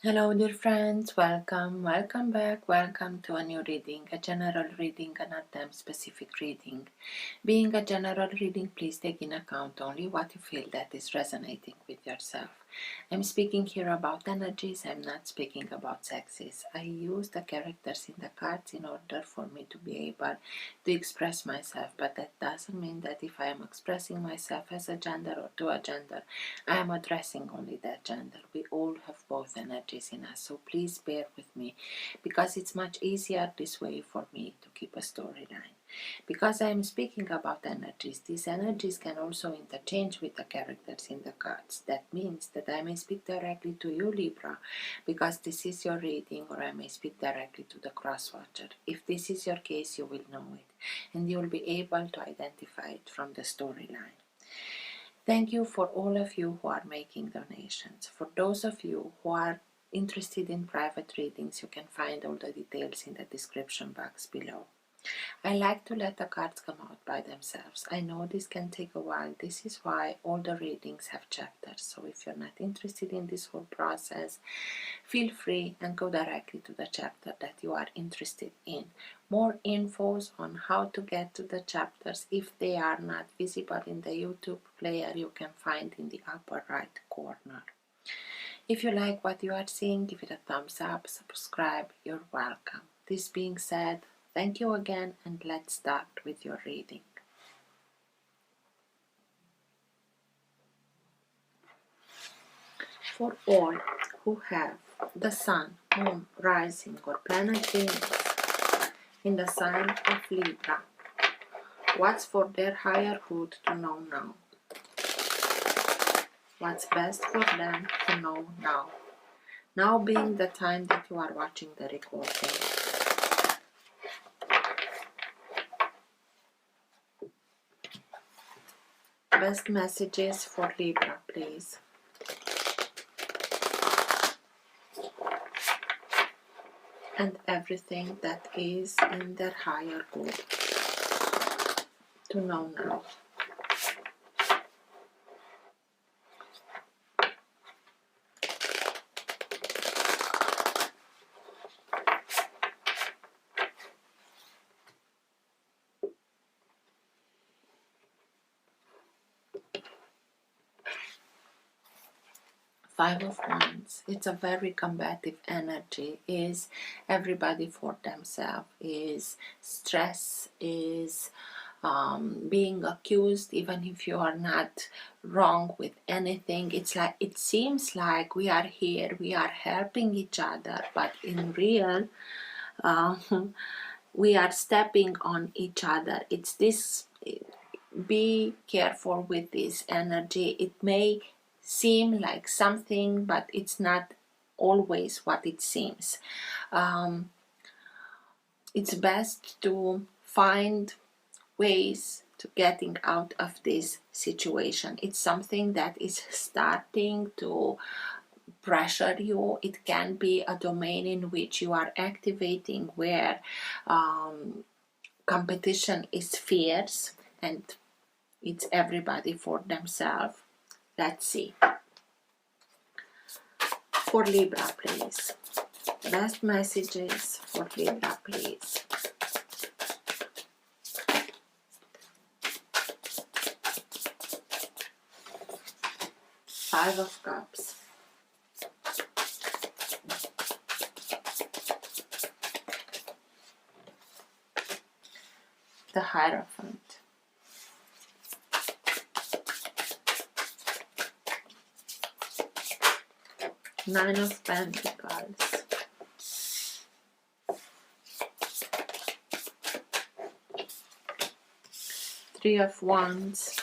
Hello dear friends, welcome back, welcome to a new reading, a general reading, a not them specific reading. Being a general reading, please take in account only what you feel that is resonating with yourself. I'm speaking here about energies, I'm not speaking about sexes. I use the characters in the cards in order for me to be able to express myself, but that doesn't mean that if I am expressing myself as a gender or to a gender, I am addressing only that gender. We all have both energies in us, so please bear with me because it's much easier this way for me to keep a storyline. Because I am speaking about energies, these energies can also interchange with the characters in the cards. That means that I may speak directly to you, Libra, because this is your reading, or I may speak directly to the cross-watcher. If this is your case, you will know it, and you will be able to identify it from the storyline. Thank you for all of you who are making donations. For those of you who are interested in private readings, you can find all the details in the description box below. I like to let the cards come out by themselves. I know this can take a while. This is why all the readings have chapters. So if you're not interested in this whole process, feel free and go directly to the chapter that you are interested in. More infos on how to get to the chapters, if they are not visible in the YouTube player, you can find in the upper right corner. If you like what you are seeing, give it a thumbs up, subscribe, you're welcome. This being said, thank you again, and let's start with your reading. For all who have the Sun, Moon, Rising, or Planet Venus in the sign of Libra, what's for their higher good to know now? What's best for them to know now? Now being the time that you are watching the recording. Best messages for Libra, please. And everything that is in their higher good to know now. 5 of Wands. It's a very combative energy. Is everybody for themselves. Is stress. Is being accused, even if you are not wrong with anything. It's like, it seems like we are here, we are helping each other, but in real, we are stepping on each other. It's this. Be careful with this energy. It may seem like something, but it's not always what it seems. It's best to find ways to getting out of this situation. It's something that is starting to pressure you. It can be a domain in which you are activating where competition is fierce and it's everybody for themselves. Let's see. For Libra, please. Best messages for Libra, please. Five of Cups. The Hierophant. Nine of Pentacles. Three of Wands.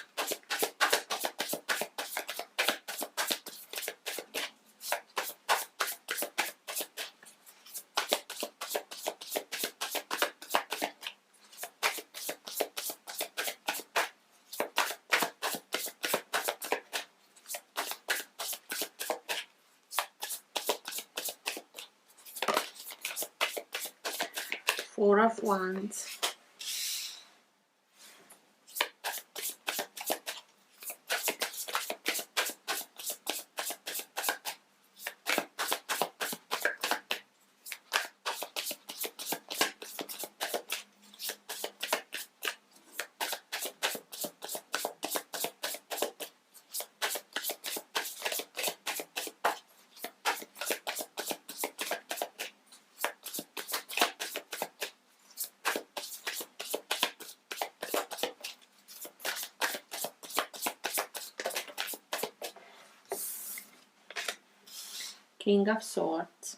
Four of Wands. King of Swords,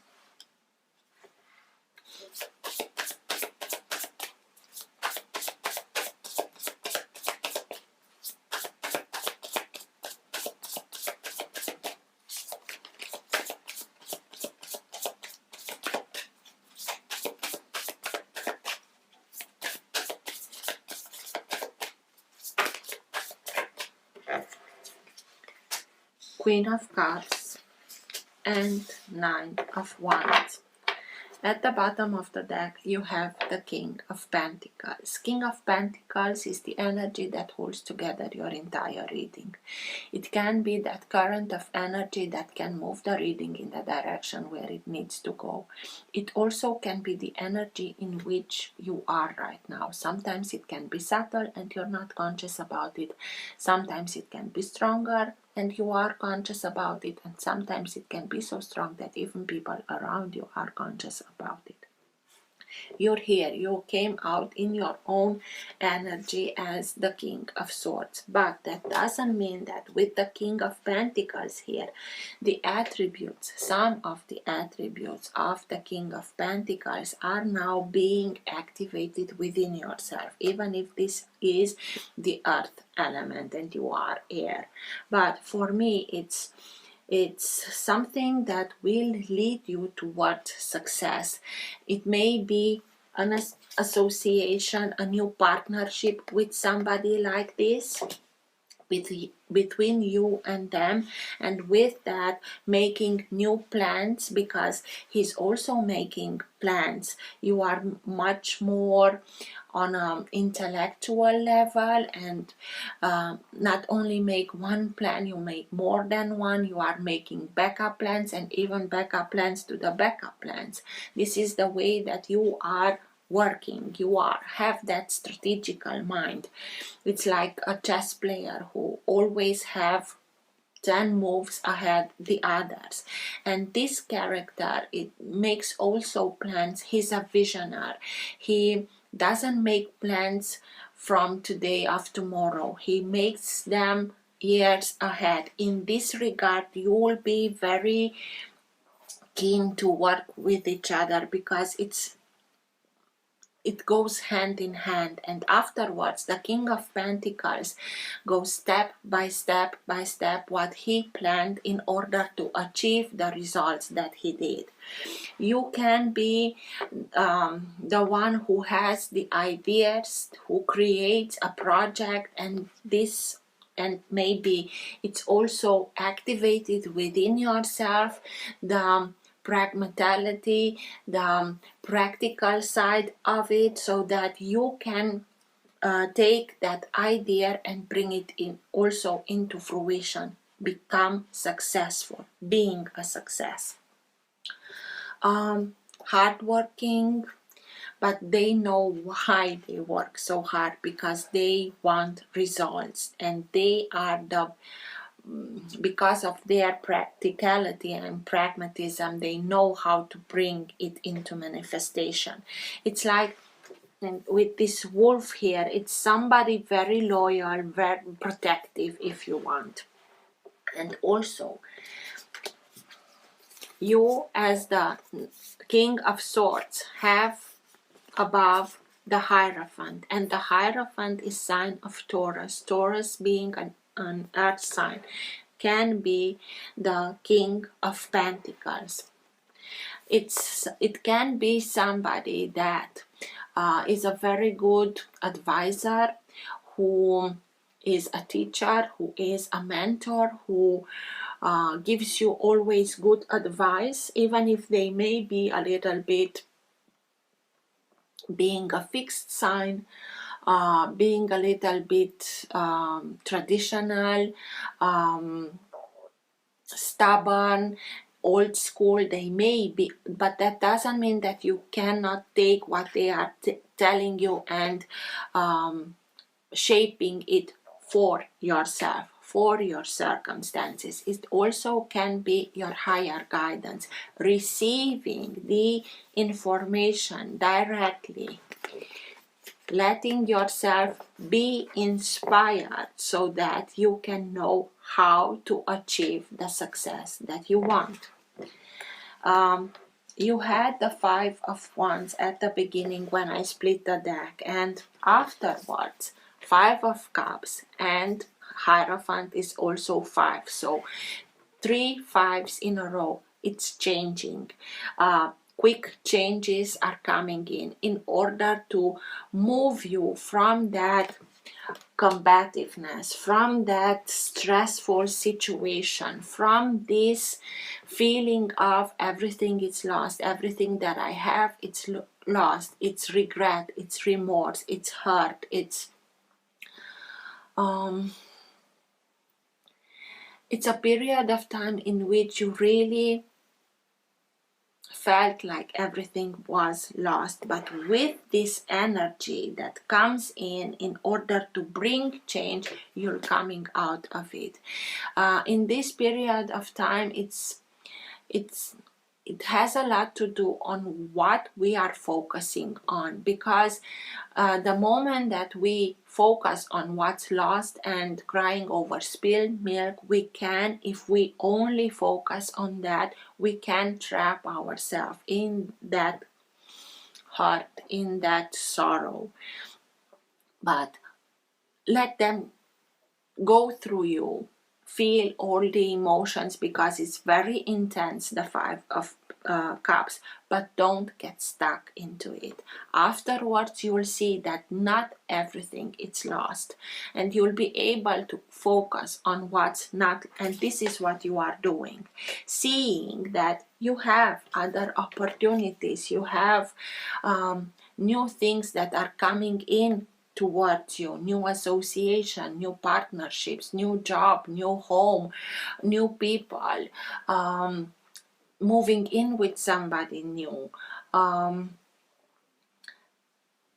Queen of Cups, and Nine of Wands. At the bottom of the deck, you have the King of Pentacles. King of Pentacles is the energy that holds together your entire reading. It can be that current of energy that can move the reading in the direction where it needs to go. It also can be the energy in which you are right now. Sometimes it can be subtle and you're not conscious about it. Sometimes it can be stronger and you are conscious about it, and sometimes it can be so strong that even people around you are conscious about it. You're here, you came out in your own energy as the King of Swords, but that doesn't mean that with the King of Pentacles here, the attributes, some of the attributes of the King of Pentacles are now being activated within yourself, even if this is the earth element and you are air. But for me, it's something that will lead you towards success. It may be an association, a new partnership with somebody like this, between you and them, and with that making new plans, because he's also making plans. You are much more on an intellectual level, and not only make one plan, you make more than one. You are making backup plans, and even backup plans to the backup plans. This is the way that you are working. You have that strategical mind. It's like a chess player who always have 10 moves ahead the others. And this character, it makes also plans. He's a visionary. He doesn't make plans from today of tomorrow. He makes them years ahead. In this regard, you will be very keen to work with each other, because it goes hand in hand. And afterwards, the King of Pentacles goes step by step by step what he planned in order to achieve the results that he did. You can be the one who has the ideas, who creates a project, and maybe it's also activated within yourself, the pragmaticality, the practical side of it, so that you can take that idea and bring it in also into fruition, become successful, being a success. Hardworking, but they know why they work so hard, because they want results, and they are because of their practicality and pragmatism, they know how to bring it into manifestation. It's like, and with this wolf here, it's somebody very loyal, very protective, if you want. And also, you as the King of Swords have above the Hierophant, and the Hierophant is sign of Taurus. Taurus being an earth sign, can be the King of Pentacles. It can be somebody that is a very good advisor, who is a teacher, who is a mentor, who gives you always good advice, even if they may be a little bit being a fixed sign, being a little bit traditional, stubborn, old school. They may be, but that doesn't mean that you cannot take what they are telling you and shaping it for yourself, for your circumstances. It also can be your higher guidance, receiving the information directly, letting yourself be inspired so that you can know how to achieve the success that you want. You had the Five of Wands at the beginning when I split the deck, and afterwards Five of Cups, and Hierophant is also 5. So 3 5s in a row. It's changing. Quick changes are coming in order to move you from that combativeness, from that stressful situation, from this feeling of everything is lost, everything that I have, it's lost, it's regret, it's remorse, it's hurt, it's a period of time in which you really felt like everything was lost. But with this energy that comes in order to bring change, you're coming out of it. In this period of time, it has a lot to do on what we are focusing on, because the moment that we focus on what's lost and crying over spilled milk, we can, if we only focus on that, we can trap ourselves in that hurt, in that sorrow. But let them go through you, feel all the emotions, because it's very intense, the Five of Cups, but don't get stuck into it. Afterwards, you will see that not everything is lost, and you'll be able to focus on what's not. And this is what you are doing, seeing that you have other opportunities, you have new things that are coming in towards you, new association, new partnerships, new job, new home, new people, moving in with somebody new,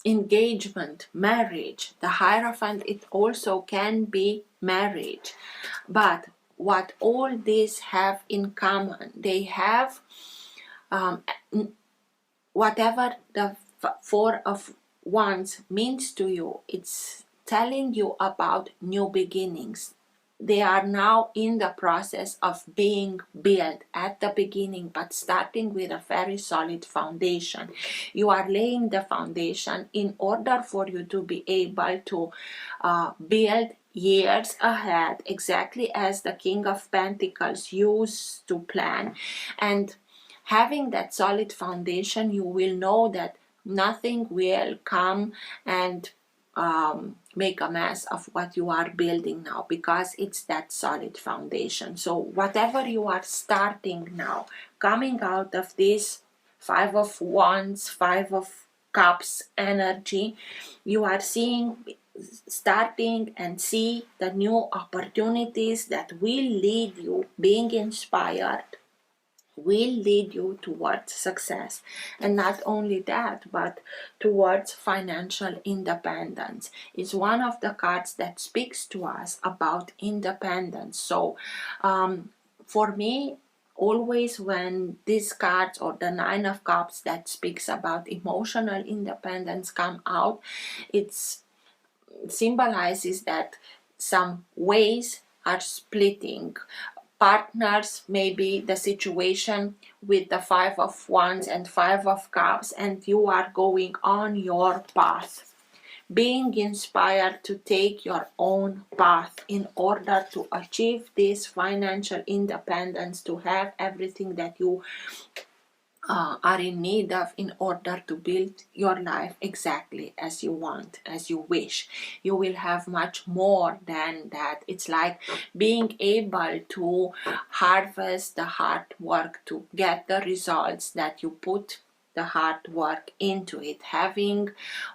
engagement, marriage. The Hierophant, it also can be marriage. But what all these have in common, they have whatever the Four of Wands means to you, it's telling you about new beginnings. They are now in the process of being built at the beginning, but starting with a very solid foundation. You are laying the foundation in order for you to be able to build years ahead, exactly as the King of Pentacles used to plan. And having that solid foundation, you will know that nothing will come and make a mess of what you are building now, because it's that solid foundation. So whatever you are starting now, coming out of this Five of Wands, Five of Cups energy, you are seeing, starting and see the new opportunities that will lead you, being inspired, will lead you towards success. And not only that, but towards financial independence. It's one of the cards that speaks to us about independence. So for me, always when these cards, or the Nine of Cups that speaks about emotional independence, come out, it symbolizes that some ways are splitting. Partners, maybe the situation with the Five of Wands and Five of Cups, and you are going on your path, being inspired to take your own path in order to achieve this financial independence, to have everything that you are in need of in order to build your life exactly as you want, as you wish. You will have much more than that. It's like being able to harvest the hard work to get the results that you put the hard work into it, having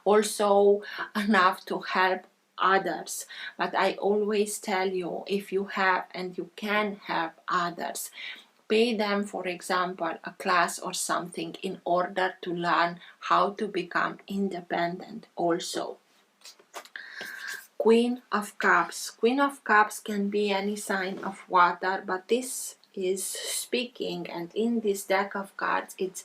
also enough to help others. But I always tell you, if you have and you can help others, pay them, for example, a class or something in order to learn how to become independent also. Queen of Cups. Queen of Cups can be any sign of water, but this is speaking, and in this deck of cards, it's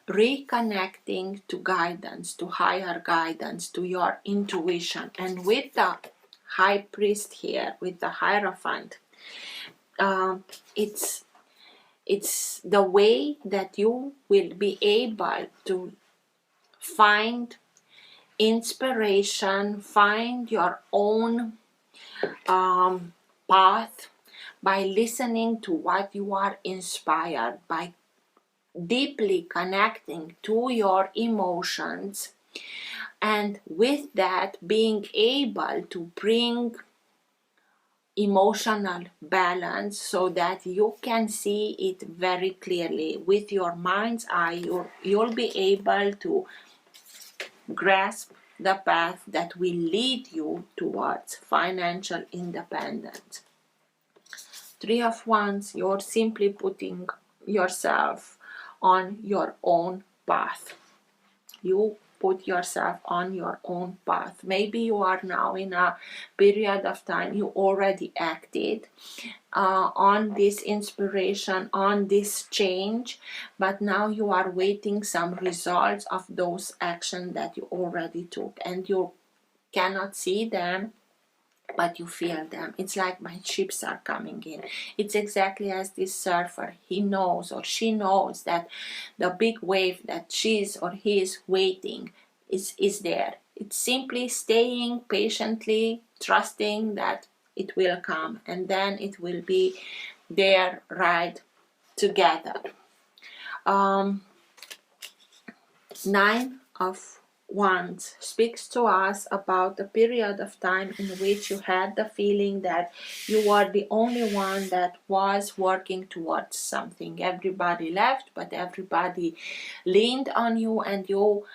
reconnecting to guidance, to higher guidance, to your intuition. And with the High Priest here, with the Hierophant, it's It's the way that you will be able to find inspiration, find your own path by listening to what you are inspired by, deeply connecting to your emotions, and with that being able to bring emotional balance so that you can see it very clearly with your mind's eye. You'll be able to grasp the path that will lead you towards financial independence. Three of Wands, you're simply putting yourself on your own path. You put yourself on your own path. Maybe you are now in a period of time you already acted on this inspiration, on this change, but now you are waiting some results of those actions that you already took, and you cannot see them, but you feel them. It's like my ships are coming in. It's exactly as this surfer, he knows or she knows that the big wave that she's or he is waiting is there. It's simply staying patiently, trusting that it will come, and then it will be there right together. Nine of Wands speaks to us about the period of time in which you had the feeling that you were the only one that was working towards something. Everybody left, but everybody leaned on you, and you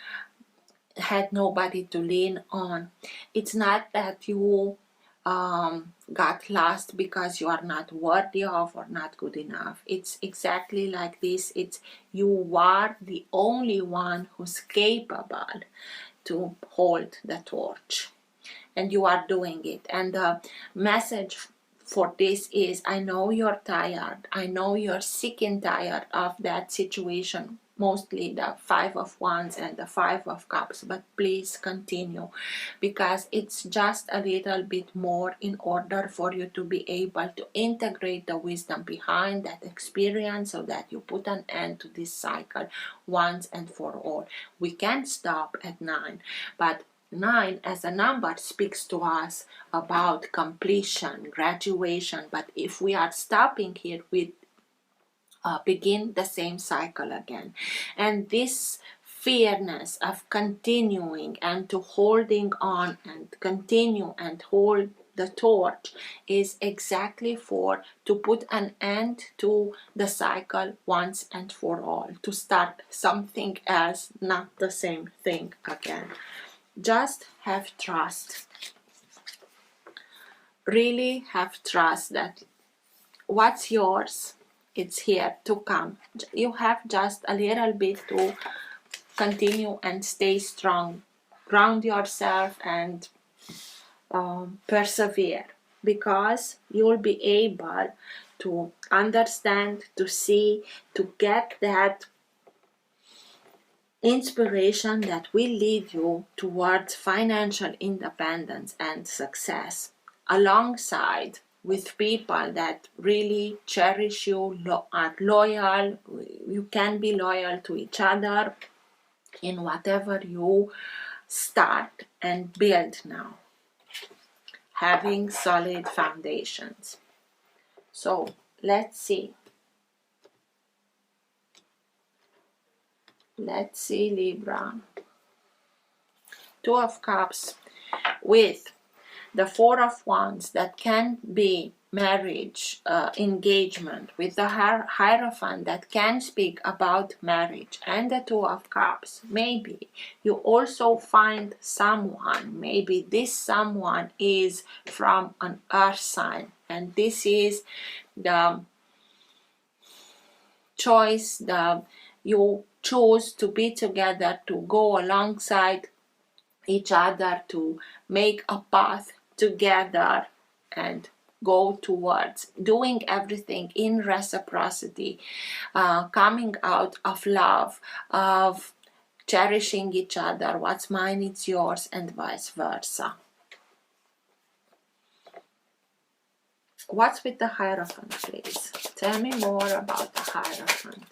had nobody to lean on. It's not that you got lost because you are not worthy of or not good enough. It's exactly like this. It's you are the only one who's capable to hold the torch, and you are doing it. And the message for this is, I know you're tired, I know you're sick and tired of that situation, mostly the Five of Wands and the Five of Cups, but please continue, because it's just a little bit more in order for you to be able to integrate the wisdom behind that experience, so that you put an end to this cycle once and for all. We can't stop at 9, but 9 as a number speaks to us about completion, graduation, but if we are stopping here, we begin the same cycle again. And this fearness of continuing and to holding on and continue and hold the torch is exactly for to put an end to the cycle once and for all, to start something else, not the same thing again. Just have trust. Really have trust that what's yours, it's here to come. You have just a little bit to continue and stay strong. Ground yourself and persevere, because you'll be able to understand, to see, to get that inspiration that will lead you towards financial independence and success, alongside with people that really cherish you, are loyal. You can be loyal to each other in whatever you start and build now, having solid foundations. So let's see. Let's see, Libra. Two of Cups with the Four of Wands, that can be marriage, engagement, with the Hierophant that can speak about marriage, and the Two of Cups. Maybe you also find someone, maybe this someone is from an earth sign, and this is the choice, you choose to be together, to go alongside each other, to make a path together and go towards doing everything in reciprocity, coming out of love, of cherishing each other. What's mine, it's yours, and vice versa. What's with the Hierophant, please? Tell me more about the Hierophant.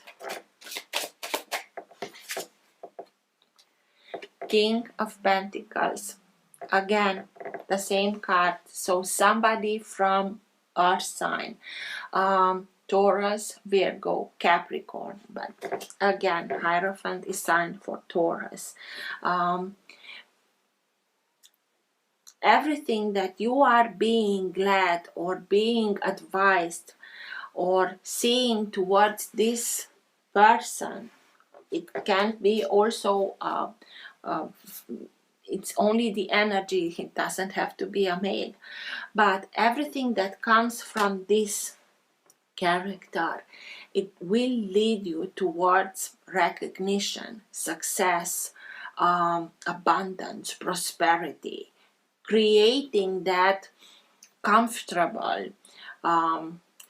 King of Pentacles. Again, the same card. So somebody from Earth sign. Taurus, Virgo, Capricorn. But again, Hierophant is signed for Taurus. Everything that you are being glad or being advised or seeing towards this person, it can be also it's only the energy, it doesn't have to be a male, but everything that comes from this character, it will lead you towards recognition, success, abundance, prosperity, creating that comfortable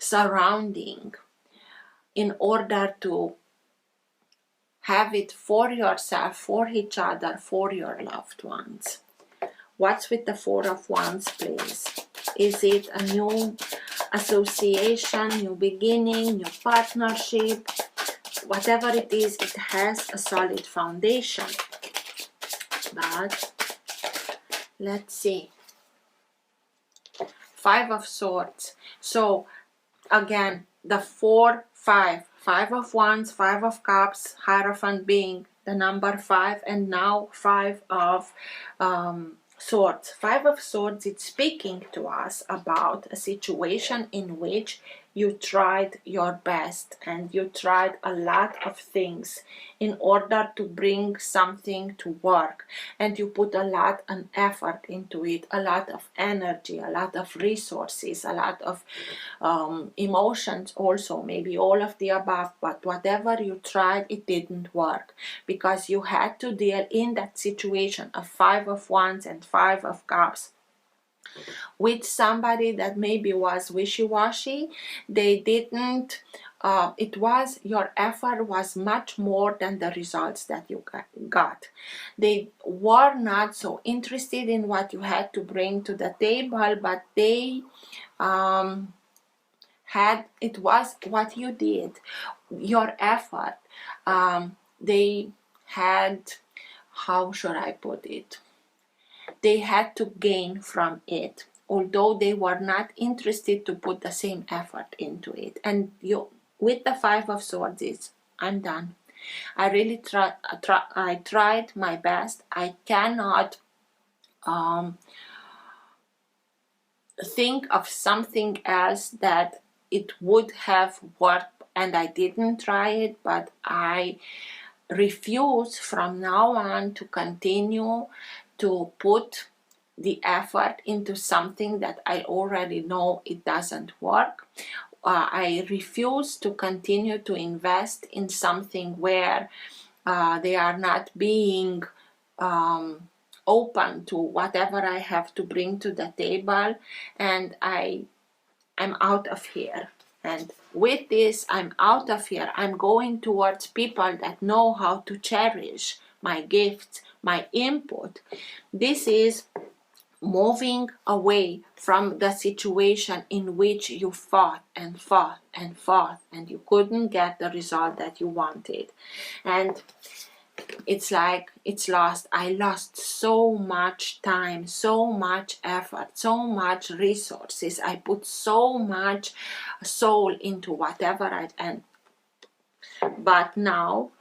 surrounding in order to have it for yourself, for each other, for your loved ones. What's with the Four of Wands, please? Is it a new association, new beginning, new partnership? Whatever it is, it has a solid foundation. But let's see. Five of Swords. So again, the 4, 5. 5 of Wands, 5 of Cups, Hierophant being the number 5, and now 5 of Swords. 5 of Swords, it's speaking to us about a situation in which you tried your best and you tried a lot of things in order to bring something to work, and you put a lot of effort into it, a lot of energy, a lot of resources, a lot of emotions also, maybe all of the above. But whatever you tried, it didn't work, because you had to deal in that situation of 5 of Wands and 5 of Cups with somebody that maybe was wishy-washy. They didn't it was, your effort was much more than the results that you got. They were not so interested in what you had to bring to the table, but they had, it was what you did, your effort. They had, how should I put it, they had to gain from it, although they were not interested to put the same effort into it. And you, with the 5 of Swords, is, I'm done. I really I tried my best. I cannot think of something else that it would have worked, and I didn't try it, but I refuse from now on to continue to put the effort into something that I already know it doesn't work. I refuse to continue to invest in something where they are not being open to whatever I have to bring to the table, and I'm out of here. And with this, I'm out of here. I'm going towards people that know how to cherish my gifts, my input. This is moving away from the situation in which you fought and fought and fought and you couldn't get the result that you wanted. And it's like it's lost. I lost so much time, so much effort, so much resources. I put so much soul into whatever but now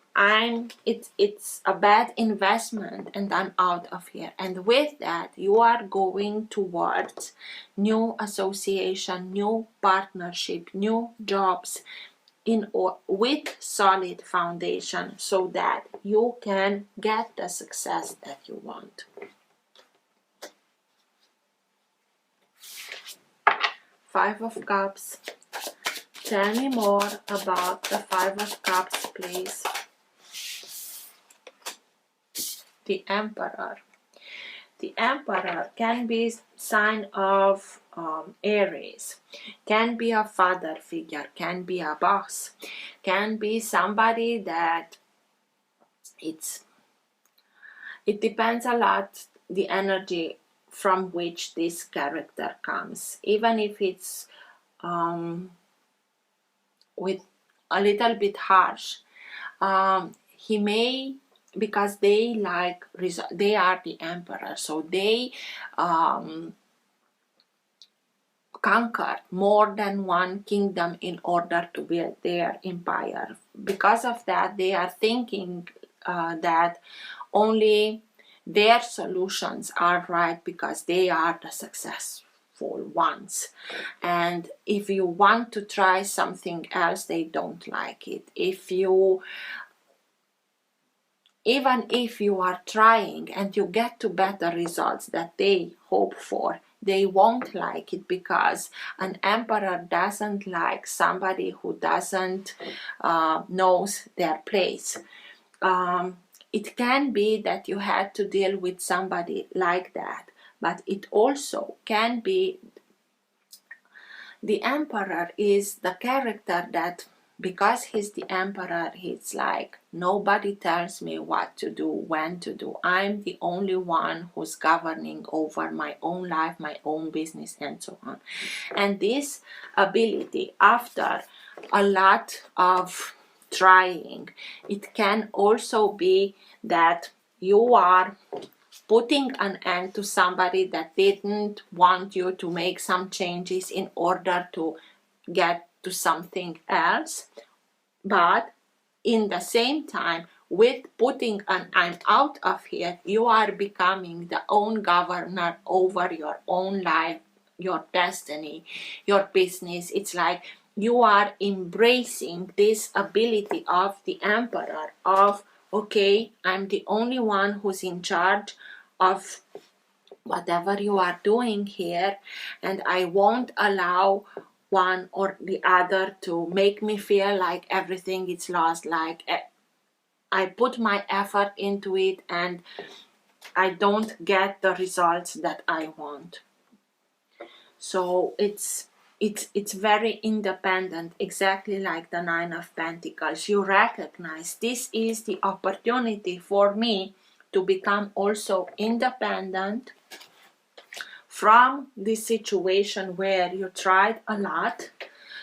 it's a bad investment, and I'm out of here. And with that, you are going towards new association, new partnership, new jobs with solid foundation, so that you can get the success that you want. Five of Cups. Tell me more about the 5 of Cups, please. The Emperor. The Emperor can be sign of Aries, can be a father figure, can be a boss, can be somebody that it depends a lot the energy from which this character comes. Even if it's with a little bit harsh. He may, because they like, they are the emperor, so they conquered more than one kingdom in order to build their empire. Because of that, they are thinking that only their solutions are right because they are the successful ones. And if you want to try something else, they don't like it. Even if you are trying and you get to better results that they hope for, they won't like it, because an emperor doesn't like somebody who doesn't knows their place. It can be that you had to deal with somebody like that, but it also can be the emperor is the character that, because he's the emperor, he's like, nobody tells me what to do, when to do. I'm the only one who's governing over my own life, my own business, and so on. And this ability, after a lot of trying, it can also be that you are putting an end to somebody that didn't want you to make some changes in order to get to something else. But in the same time, with putting an I'm out of here, you are becoming the own governor over your own life, your destiny, your business. It's like you are embracing this ability of the emperor of, okay, I'm the only one who's in charge of whatever you are doing here, and I won't allow one or the other to make me feel like everything is lost, like I put my effort into it and I don't get the results that I want. So it's very independent, exactly like the Nine of Pentacles. You recognize this is the opportunity for me to become also independent from this situation where you tried a lot,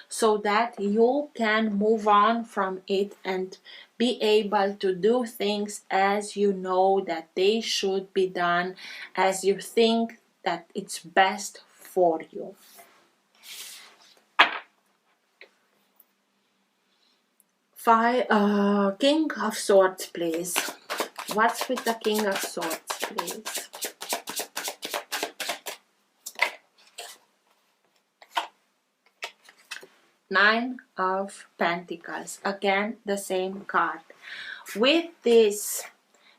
so that you can move on from it and be able to do things as you know that they should be done, as you think that it's best for you. King of Swords, please. What's with the King of Swords, please? Nine of Pentacles, again the same card. With this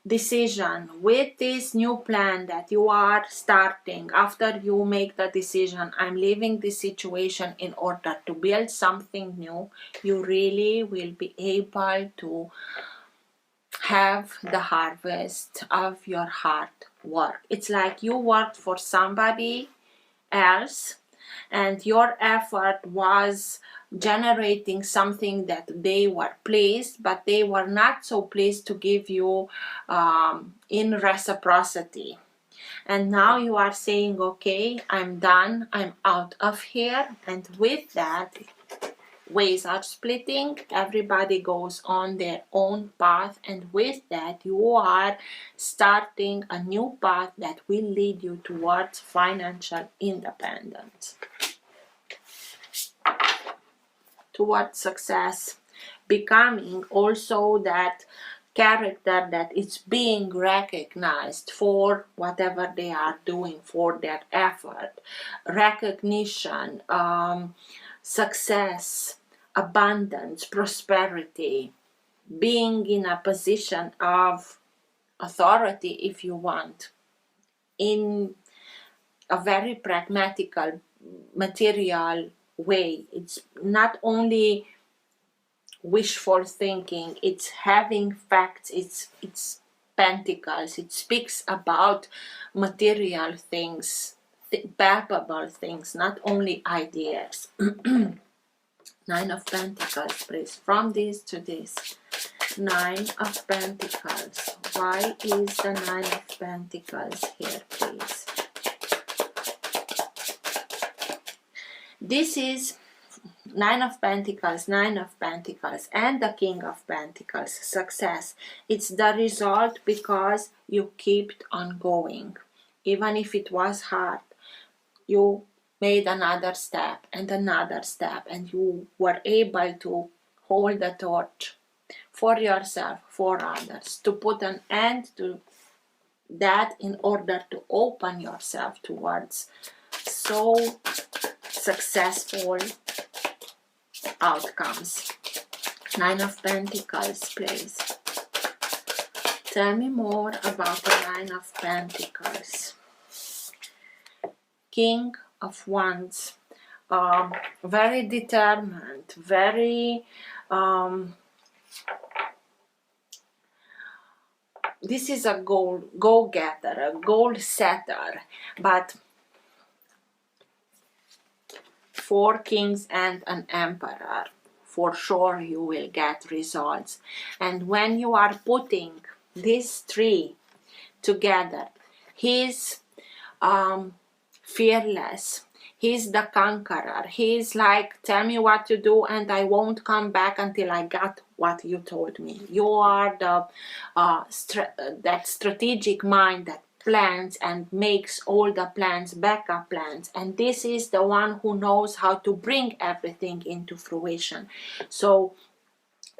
decision, with this new plan that you are starting, after you make the decision, I'm leaving this situation in order to build something new, you really will be able to have the harvest of your hard work. It's like you worked for somebody else and your effort was generating something that they were pleased, but they were not so pleased to give you in reciprocity. And now you are saying, okay, I'm done, I'm out of here. And with that, ways are splitting, everybody goes on their own path, and with that you are starting a new path that will lead you towards financial independence, towards success, becoming also that character that is being recognized for whatever they are doing, for their effort, recognition, success, abundance, prosperity, being in a position of authority, if you want, in a very pragmatical, material way. It's not only wishful thinking, it's having facts, it's pentacles, it speaks about material things, palpable things, not only ideas. Nine of Pentacles, please, from this to this. Nine of Pentacles. Why is the Nine of Pentacles here, please? This is Nine of Pentacles, Nine of Pentacles, and the King of Pentacles. Success. It's the result because you kept on going. Even if it was hard, you made another step, and you were able to hold the torch for yourself, for others, to put an end to that in order to open yourself towards so successful outcomes. Nine of Pentacles, please. Tell me more about the Nine of Pentacles. King of Wands. Very determined, very this is a go-getter, a goal-setter, but 4 kings and an emperor. For sure you will get results. And when you are putting these 3 together, he's fearless. He's the conqueror. He's like, tell me what to do and I won't come back until I got what you told me. You are the that strategic mind that plans and makes all the plans backup plans. And this is the one who knows how to bring everything into fruition. So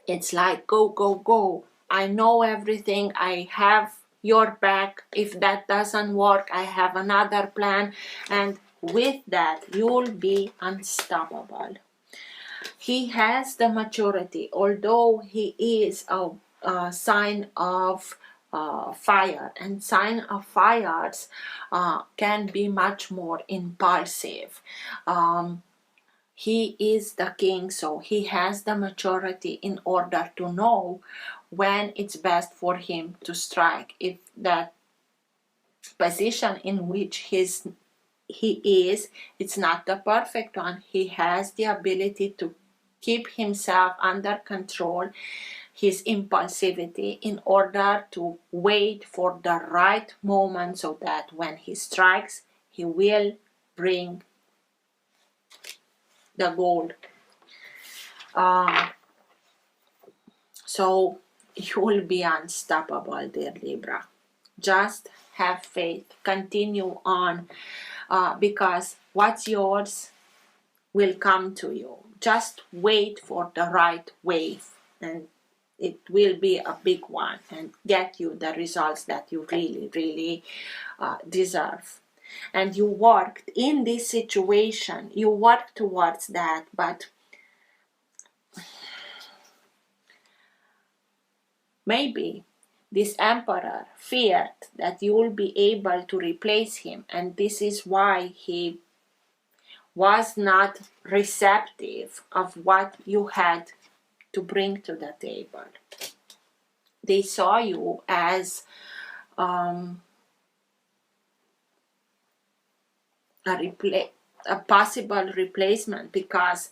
it's like, go, go, go. I know everything. I have your back. If that doesn't work, I have another plan. And with that, you'll be unstoppable. He has the maturity, although he is a sign of fire, and sign of fires can be much more impulsive. He is the king, so he has the maturity in order to know when it's best for him to strike. If that position in which he is, it's not the perfect one, he has the ability to keep himself under control, his impulsivity, in order to wait for the right moment so that when he strikes, he will bring the goal. So you will be unstoppable, dear Libra. Just have faith, continue on, because what's yours will come to you. Just wait for the right wave, and it will be a big one and get you the results that you really, really deserve. And you worked in this situation, you worked towards that, but maybe this emperor feared that you will be able to replace him, and this is why he was not receptive of what you had to bring to the table. They saw you as a possible replacement, because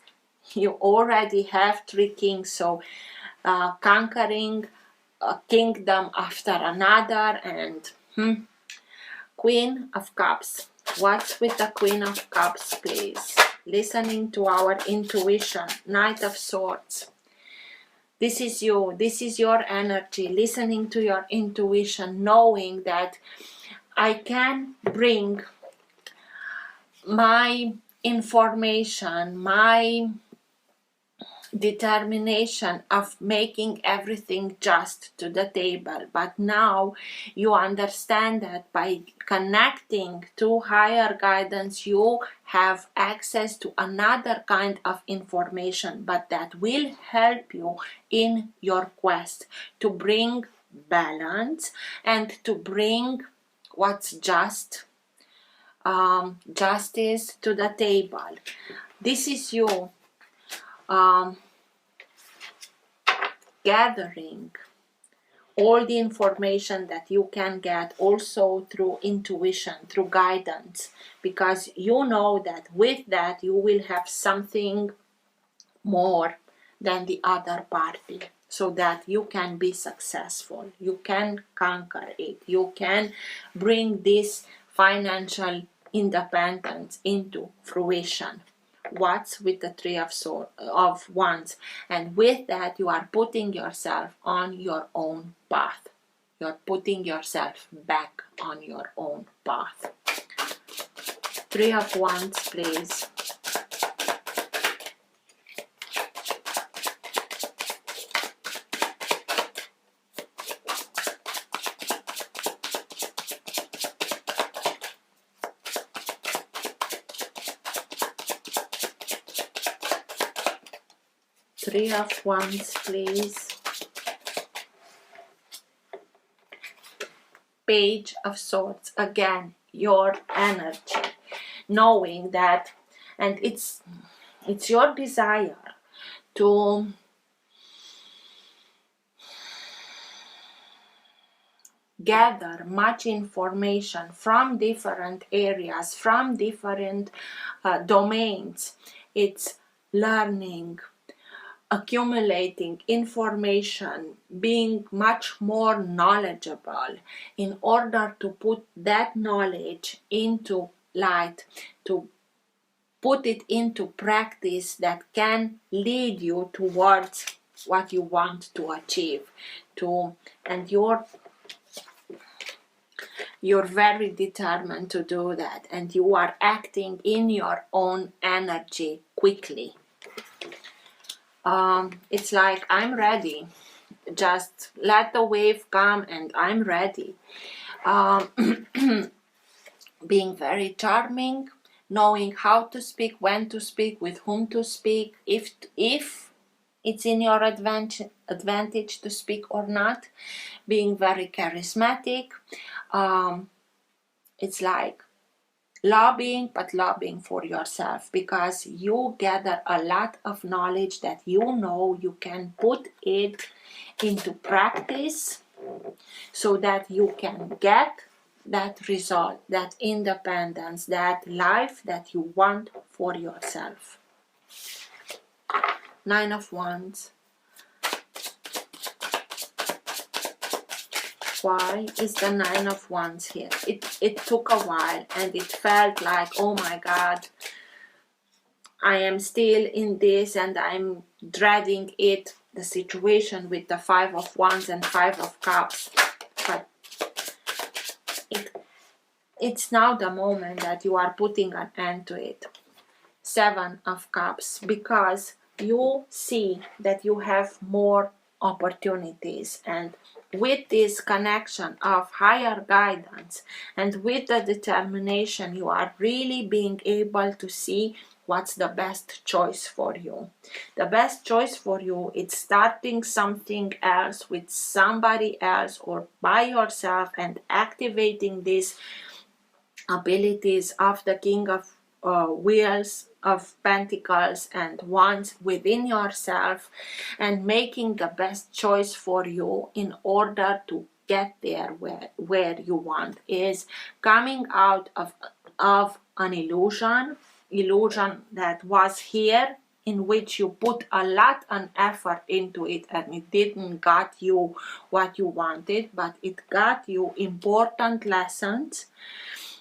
you already have 3 kings, so conquering a kingdom after another. And Queen of Cups. What's with the Queen of Cups, please? Listening to our intuition. Knight of Swords. This is you. This is your energy. Listening to your intuition, knowing that I can bring my information, my determination of making everything just to the table. But now you understand that by connecting to higher guidance, you have access to another kind of information, but that will help you in your quest to bring balance and to bring what's just, justice to the table. This is you gathering all the information that you can get, also through intuition, through guidance, because you know that with that you will have something more than the other party, so that you can be successful, you can conquer it, you can bring this financial independence into fruition. what's with the Three of Wands, and with that you are putting yourself on your own path. You're putting yourself back on your own path. Three of Wands, please. Three of Wands, please. Page of Swords, again, your energy, knowing that, and it's your desire to gather much information from different areas, from different domains. It's learning, accumulating information, being much more knowledgeable in order to put that knowledge into light, to put it into practice that can lead you towards what you want to achieve. And you're very determined to do that, and you are acting in your own energy quickly. It's like, I'm ready, just let the wave come and I'm ready. Being very charming, knowing how to speak, when to speak, with whom to speak, if it's in your advantage to speak or not. Being very charismatic. It's like lobbying, but lobbying for yourself, because you gather a lot of knowledge that you know you can put it into practice so that you can get that result, that independence, that life that you want for yourself. Nine of Wands. Why is the Nine of Wands here? It took a while, and it felt like, oh my God, I am still in this and I'm dreading it, the situation with the Five of Wands and Five of Cups. But it's now the moment that you are putting an end to it. Seven of Cups, because you see that you have more opportunities, and with this connection of higher guidance and with the determination, you are really being able to see what's the best choice for you. The best choice for you is starting something else with somebody else or by yourself, and activating these abilities of the King of Wheels, of Pentacles and Wands within yourself, and making the best choice for you in order to get there where you want. Is coming out of an illusion that was here, in which you put a lot of effort into it, and it didn't got you what you wanted, but it got you important lessons.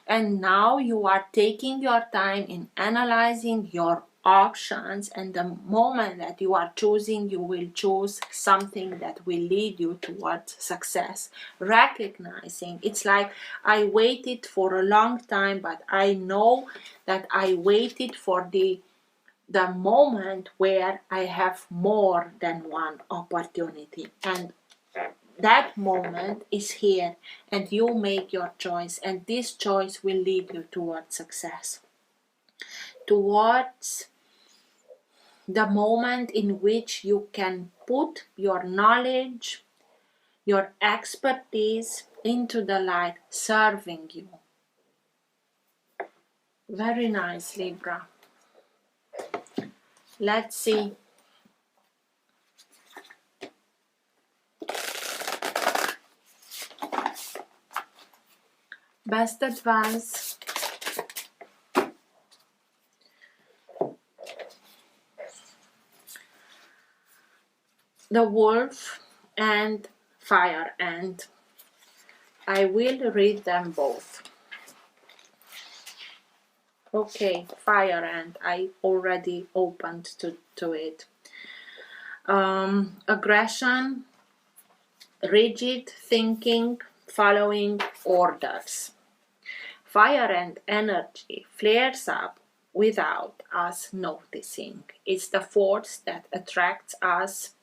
And now you are taking your time in analyzing your options, and the moment that you are choosing, you will choose something that will lead you towards success. Recognizing, it's like, I waited for a long time, but I know that I waited for the moment where I have more than one opportunity, and that moment is here, and you make your choice, and this choice will lead you towards success, towards the moment in which you can put your knowledge, your expertise into the light, serving you. Very nice, Libra. Let's see. Best advice. The Wolf and Fire Ant. I will read them both. Okay, fire ant. I already opened to it. Aggression, rigid thinking, following orders. Fire and energy flares up without us noticing. It's the force that attracts us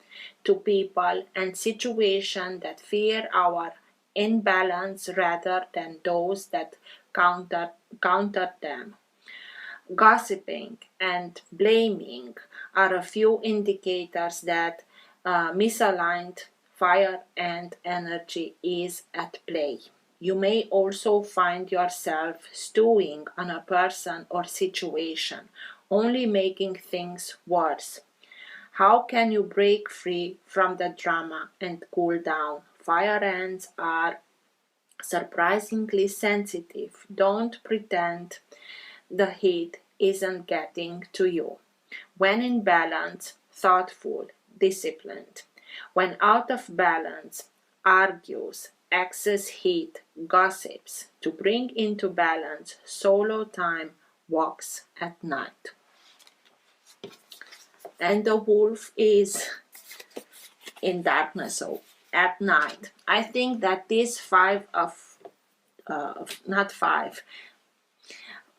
to people and situations that fear our imbalance rather than those that counter them. Gossiping and blaming are a few indicators that misaligned fire and energy is at play. You may also find yourself stewing on a person or situation, only making things worse. How can you break free from the drama and cool down? Fire ants are surprisingly sensitive. Don't pretend the heat isn't getting to you. When in balance, thoughtful, disciplined. When out of balance, argues, excess heat, gossips. To bring into balance, solo time, walks at night. And the wolf is in darkness, so at night. I think that this not five,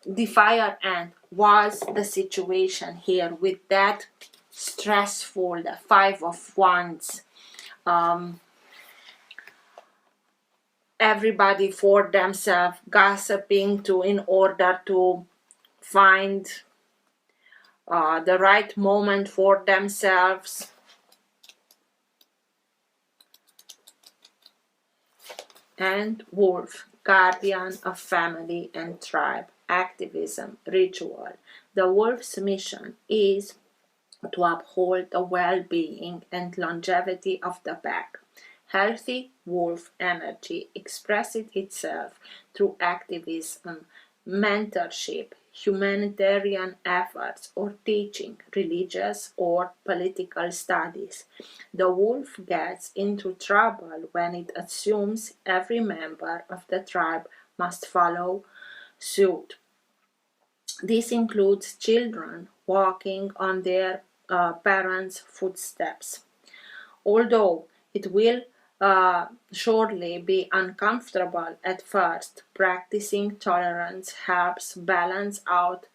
the fire ant was the situation here with that stressful, the 5 of Wands. Everybody for themselves gossiping to in order to find the right moment for themselves. And wolf, guardian of family and tribe, activism, ritual. The wolf's mission is to uphold the well-being and longevity of the pack. Healthy wolf energy expresses itself through activism, mentorship, humanitarian efforts, or teaching religious or political studies. The wolf gets into trouble when it assumes every member of the tribe must follow suit. This includes children walking on their parents' footsteps. Although it will surely be uncomfortable at first, practicing tolerance helps balance out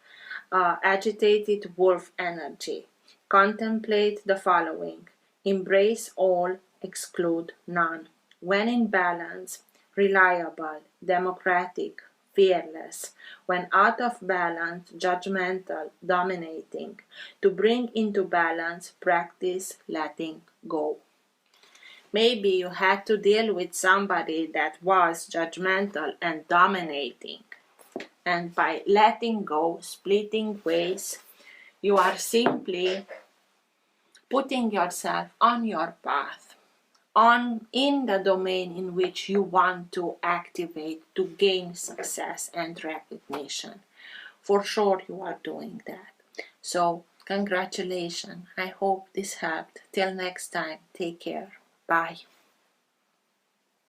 agitated wolf energy. Contemplate the following: embrace all, exclude none. When in balance, reliable, democratic, fearless. When out of balance, judgmental, dominating. To bring into balance, practice letting go. Maybe you had to deal with somebody that was judgmental and dominating. And by letting go, splitting ways, you are simply putting yourself on your path, on in the domain in which you want to activate to gain success and recognition. For sure you are doing that. So congratulations. I hope this helped. Till next time, take care. Bye.